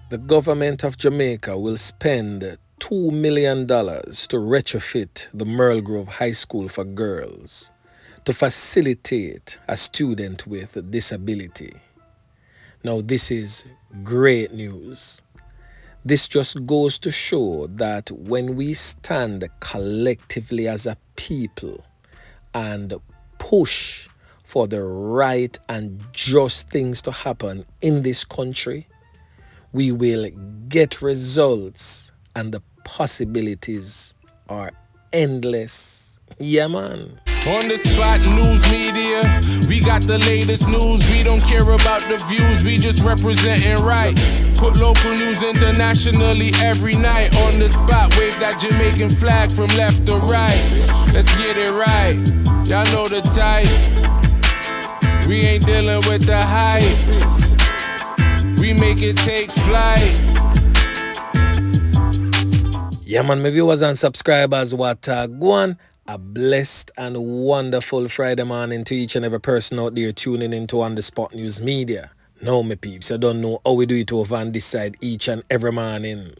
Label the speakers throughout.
Speaker 1: The government of Jamaica will spend $2 million to retrofit the Merle Grove High School for girls to facilitate a student with a disability. Now, this is great news. This just goes to show that when we stand collectively as a people and push for the right and just things to happen in this country, we will get results and the possibilities are endless. Yeah, man.
Speaker 2: On the spot news media, we got the latest news. We don't care about the views, we just representing right. Put local news internationally every night. On the spot, wave that Jamaican flag from left to right. Let's get it right, y'all know the type. We ain't dealing with the hype, we make it take flight.
Speaker 1: Yeah, man, my viewers and subscribers, what go on? A blessed and wonderful Friday morning to each and every person out there tuning into On The Spot News Media. Now, my peeps, I don't know how we do it over on this side each and every morning.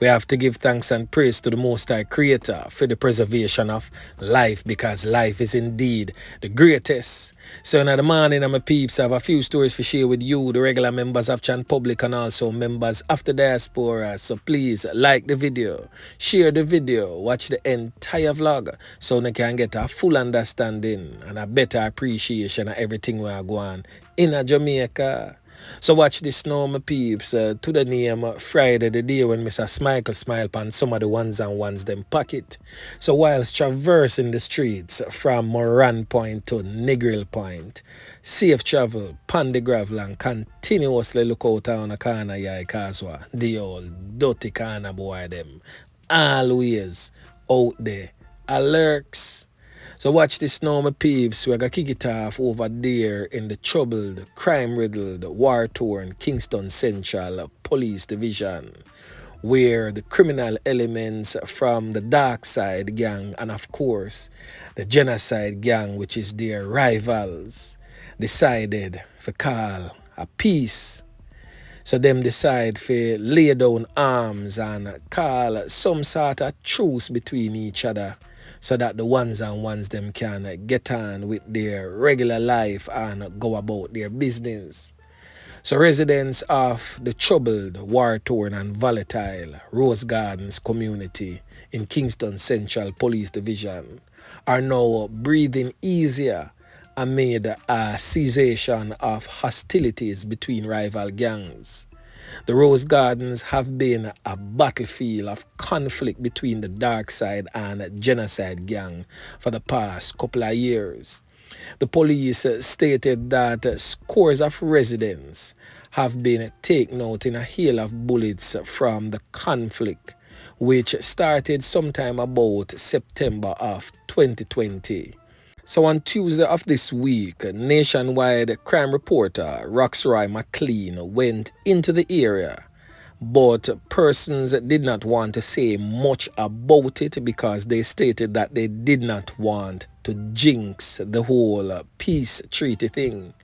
Speaker 1: We have to give thanks and praise to the Most High Creator for the preservation of life, because life is indeed the greatest. So in the morning, my peeps, I have a few stories to share with you, the regular members of Chan Public and also members of the diaspora. So please like the video, share the video, watch the entire vlog so you can get a full understanding and a better appreciation of everything we are going in Jamaica. So watch this now, my peeps, to the name Friday, the day when Mr. Smichael smile upon some of the ones and ones them pocket. So whilst traversing the streets from Moran Point to Negril Point, safe travel, pan the gravel and continuously look out on the corner, yeah, Kaswa, the old dirty corner boy them, always out there, alerts. So watch this now, my peeps. We're going to kick it off over there in the troubled, crime-riddled, war-torn Kingston Central Police Division, where the criminal elements from the Darcsyde gang and, of course, the Genasyde gang, which is their rivals, decided to call a peace. So them decide to lay down arms and call some sort of truce between each other, so that the ones and ones them can get on with their regular life and go about their business. So residents of the troubled, war-torn and volatile Rose Gardens community in Kingston Central Police Division are now breathing easier amid a cessation of hostilities between rival gangs. The Rose Gardens have been a battlefield of conflict between the Darcsyde and Genasyde gang for the past couple of years. The police stated that scores of residents have been taken out in a hail of bullets from the conflict, which started sometime about September of 2020. So on Tuesday of this week, nationwide crime reporter Roxroy McLean went into the area, but persons did not want to say much about it because they stated that they did not want to jinx the whole peace treaty thing.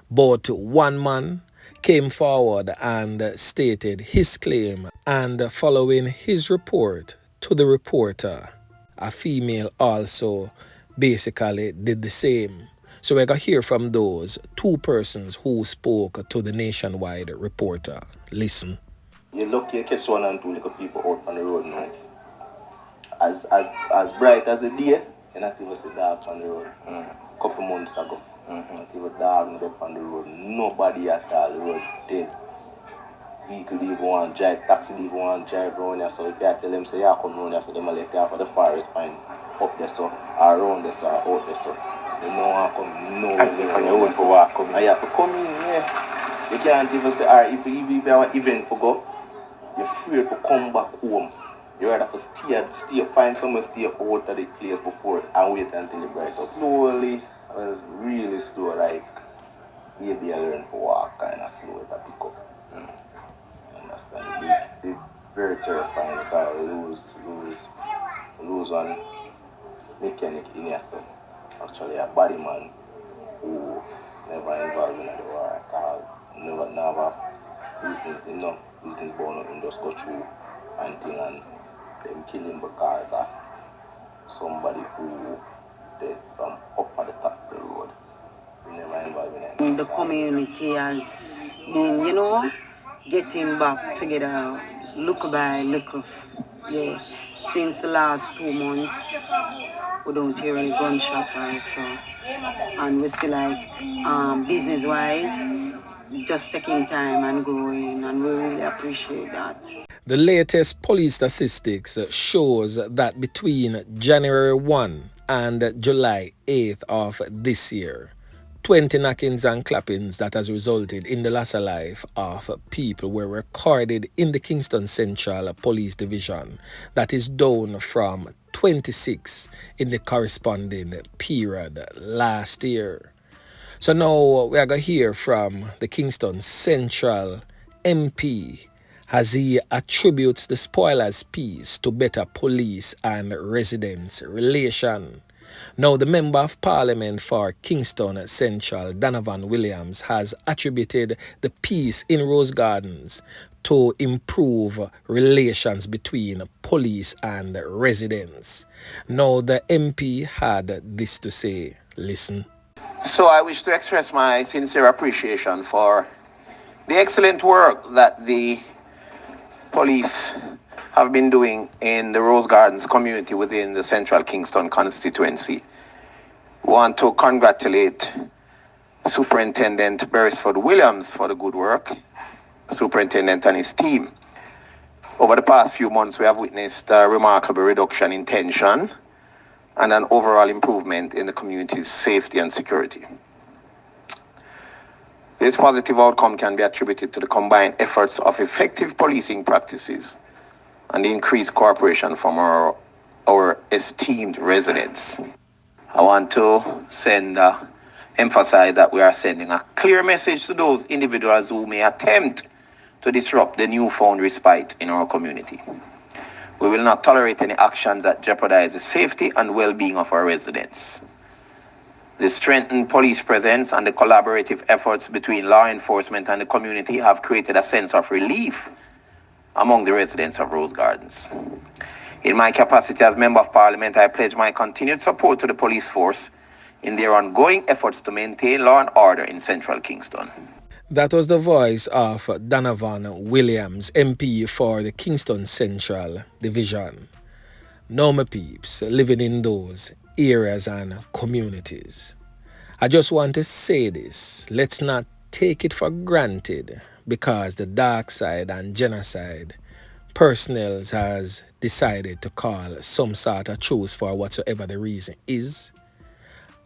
Speaker 1: But one man came forward and stated his claim, and following his report to the reporter, a female also basically did the same. So we're going to hear from those two persons who spoke to the nationwide reporter. Listen.
Speaker 3: You're lucky you catch one and two little people out on the road now. As bright as the day, you not even see dark on the road. Couple months ago. Not even dark on the road. Nobody at all, the road dead. Vehicle even want drive, taxi even want drive around here, so you can't tell them say you come around here, so they might let you off at the forest pine up there, so or around there, so or out there, so you know want come no on your road for walk come. And you have to come in, yeah. You can't even say, alright, if you have an event for go, you're free to come back home. You rather to stay, find somewhere stay out of the place before and wait until it bright up. Slowly, well, really slow, like maybe I learn to walk kind of slow to pick up. Understand? It's very terrifying because lose one mechanic in yourself. Actually, a body man who never involved in the war at all, never reason, you know. business bound and just go through and thing and them kill him because of somebody who dead from up at the top of the road. We never involved in
Speaker 4: The community has been, getting back together little by little. Yeah, since the last 2 months, we don't hear any gunshot or so. And we see business-wise, just taking time and growing, and we really appreciate that.
Speaker 1: The latest police statistics shows that between January 1 and July 8th of this year, 20 knockings and clappings that has resulted in the loss of life of people were recorded in the Kingston Central Police Division. That is down from 26 in the corresponding period last year. So now we are going to hear from the Kingston Central MP as he attributes the spoilers piece to better police and residents relation. Now, the Member of Parliament for Kingston Central, Donovan Williams, has attributed the peace in Rose Gardens to improve relations between police and residents. Now, the MP had this to say. Listen.
Speaker 5: So I wish to express my sincere appreciation for the excellent work that the police have been doing in the Rose Gardens community within the Central Kingston constituency. We want to congratulate Superintendent Beresford Williams for the good work, Superintendent and his team. Over the past few months, we have witnessed a remarkable reduction in tension and an overall improvement in the community's safety and security. This positive outcome can be attributed to the combined efforts of effective policing practices and the increased cooperation from our esteemed residents. I want to emphasize that we are sending a clear message to those individuals who may attempt to disrupt the newfound respite in our community. We will not tolerate any actions that jeopardize the safety and well-being of our residents. The strengthened police presence and the collaborative efforts between law enforcement and the community have created a sense of relief among the residents of Rose Gardens. In my capacity as Member of Parliament, I pledge my continued support to the police force in their ongoing efforts to maintain law and order in Central Kingston.
Speaker 1: That was the voice of Donovan Williams, MP for the Kingston Central Division. Now, my peeps, living in those areas and communities, I just want to say this. Let's not take it for granted because the Darcsyde and Genasyde personnel has decided to call some sort of truce for whatsoever the reason is.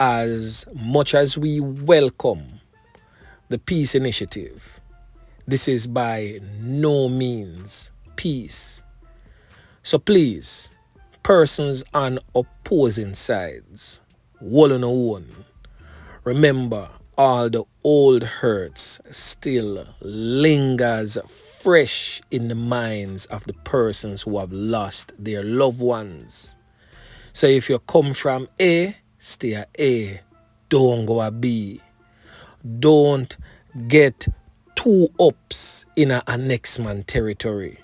Speaker 1: As much as we welcome the peace initiative, this is by no means peace. So please, persons on opposing sides, one on one, remember all the old hurts still lingers fresh in the minds of the persons who have lost their loved ones. So if you come from A, stay at A, don't go at B. Don't get two ups in a next man territory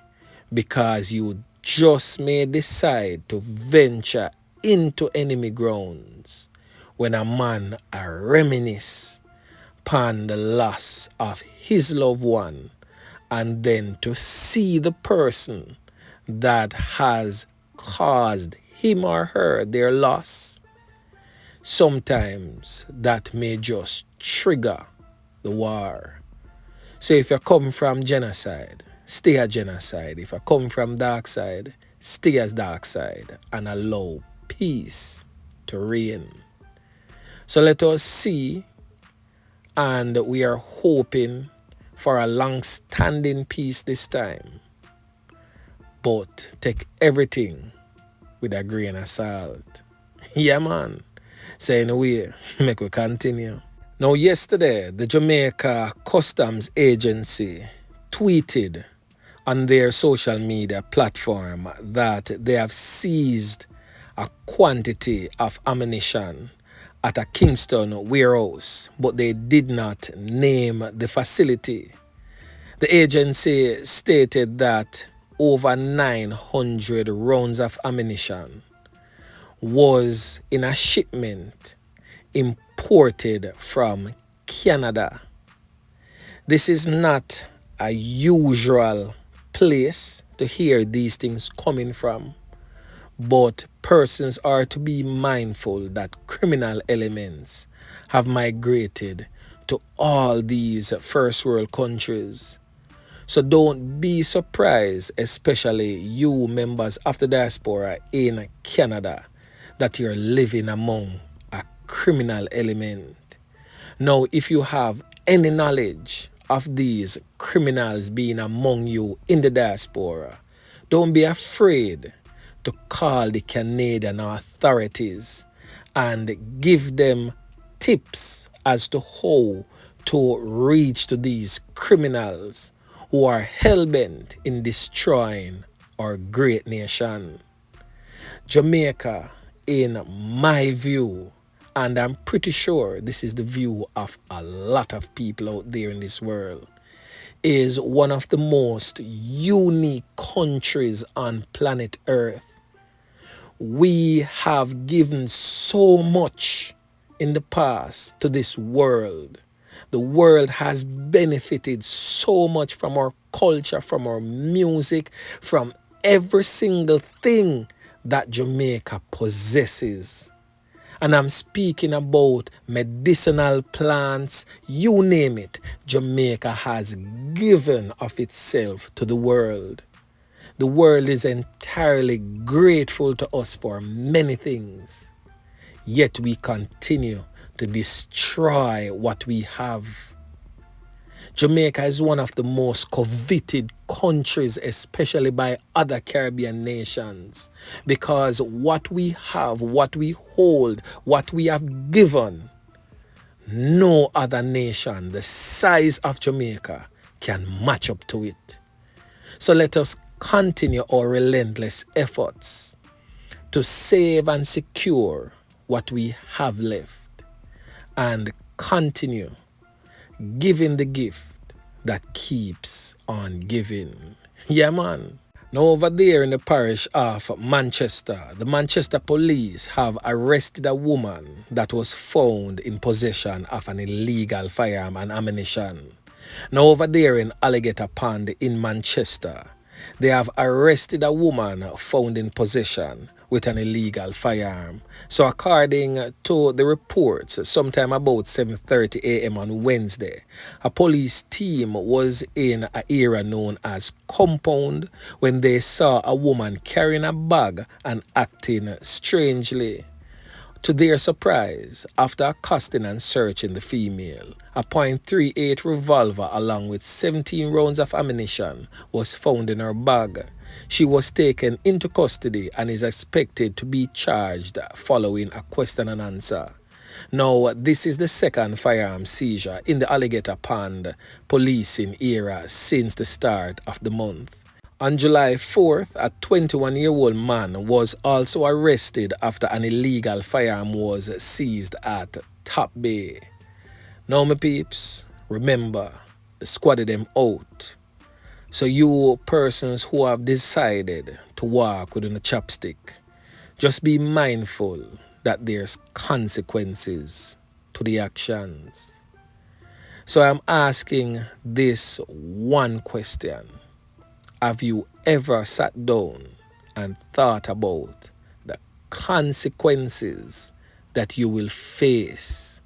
Speaker 1: because you just may decide to venture into enemy grounds when a man reminisce upon the loss of his loved one and then to see the person that has caused him or her their loss. Sometimes that may just trigger the war. So if you come from Genasyde, stay at Genasyde. If you come from Darcsyde, stay as Darcsyde and allow peace to reign. So let us see, and we are hoping for a long-standing peace this time. But take everything with a grain of salt. Yeah, man. So anyway, make we continue. Now, yesterday, the Jamaica Customs Agency tweeted on their social media platform that they have seized a quantity of ammunition at a Kingston warehouse, but they did not name the facility. The agency stated that over 900 rounds of ammunition was in a shipment imported from Canada. This is not a usual place to hear these things coming from, but persons are to be mindful that criminal elements have migrated to all these first world countries. So don't be surprised, especially you members of the diaspora in Canada, that you're living among a criminal element. Now, if you have any knowledge of these criminals being among you in the diaspora, don't be afraid to call the Canadian authorities and give them tips as to how to reach to these criminals who are hell-bent in destroying our great nation. Jamaica, in my view, and I'm pretty sure this is the view of a lot of people out there in this world, is one of the most unique countries on planet Earth. We have given so much in the past to this world. The world has benefited so much from our culture, from our music, from every single thing that Jamaica possesses. And I'm speaking about medicinal plants, you name it. Jamaica has given of itself to the world. The world is entirely grateful to us for many things. Yet we continue to destroy what we have. Jamaica is one of the most coveted countries, especially by other Caribbean nations, because what we have, what we hold, what we have given, no other nation the size of Jamaica can match up to it. So let us continue our relentless efforts to save and secure what we have left and continue giving the gift that keeps on giving. Yeah, man. Now over there in the parish of Manchester, the Manchester police have arrested a woman that was found in possession of an illegal firearm and ammunition. Now over there in Alligator Pond in Manchester, they have arrested a woman found in possession with an illegal firearm. So according to the reports, sometime about 7:30 a.m. on Wednesday, a police team was in an area known as Compound when they saw a woman carrying a bag and acting strangely. To their surprise, after accosting and searching the female, a .38 revolver along with 17 rounds of ammunition was found in her bag. She was taken into custody and is expected to be charged following a question and answer. Now, this is the second firearm seizure in the Alligator Pond policing era since the start of the month. On July 4th, a 21-year-old man was also arrested after an illegal firearm was seized at Top Bay. Now, my peeps, remember, the squadded them out. So you persons who have decided to walk within a chopstick, just be mindful that there's consequences to the actions. So I'm asking this one question. Have you ever sat down and thought about the consequences that you will face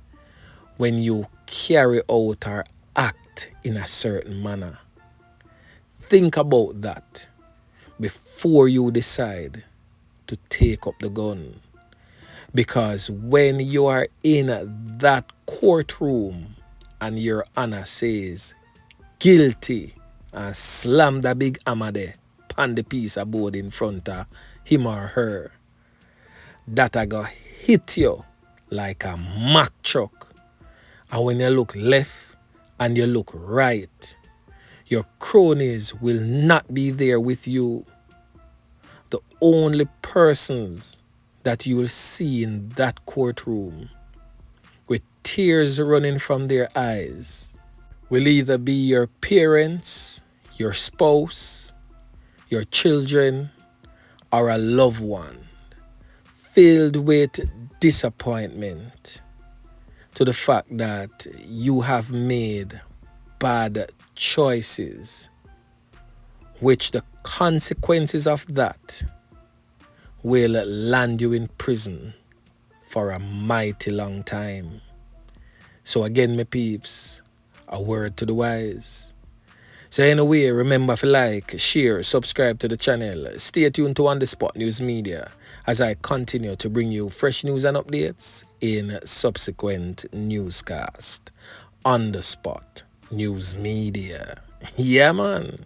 Speaker 1: when you carry out or act in a certain manner? Think about that before you decide to take up the gun. Because when you are in that courtroom and your honor says guilty, and slam the big hammer there on the piece of board in front of him or her, that I go hit you like a Mack truck. And when you look left and you look right, your cronies will not be there with you. The only persons that you will see in that courtroom with tears running from their eyes will either be your parents, your spouse, your children, or a loved one filled with disappointment to the fact that you have made bad choices, which the consequences of that will land you in prison for a mighty long time. So again, my peeps, a word to the wise. So anyway, remember to like, share, subscribe to the channel. Stay tuned to On The Spot News Media as I continue to bring you fresh news and updates in subsequent newscast. On The Spot News Media. Yeah, man.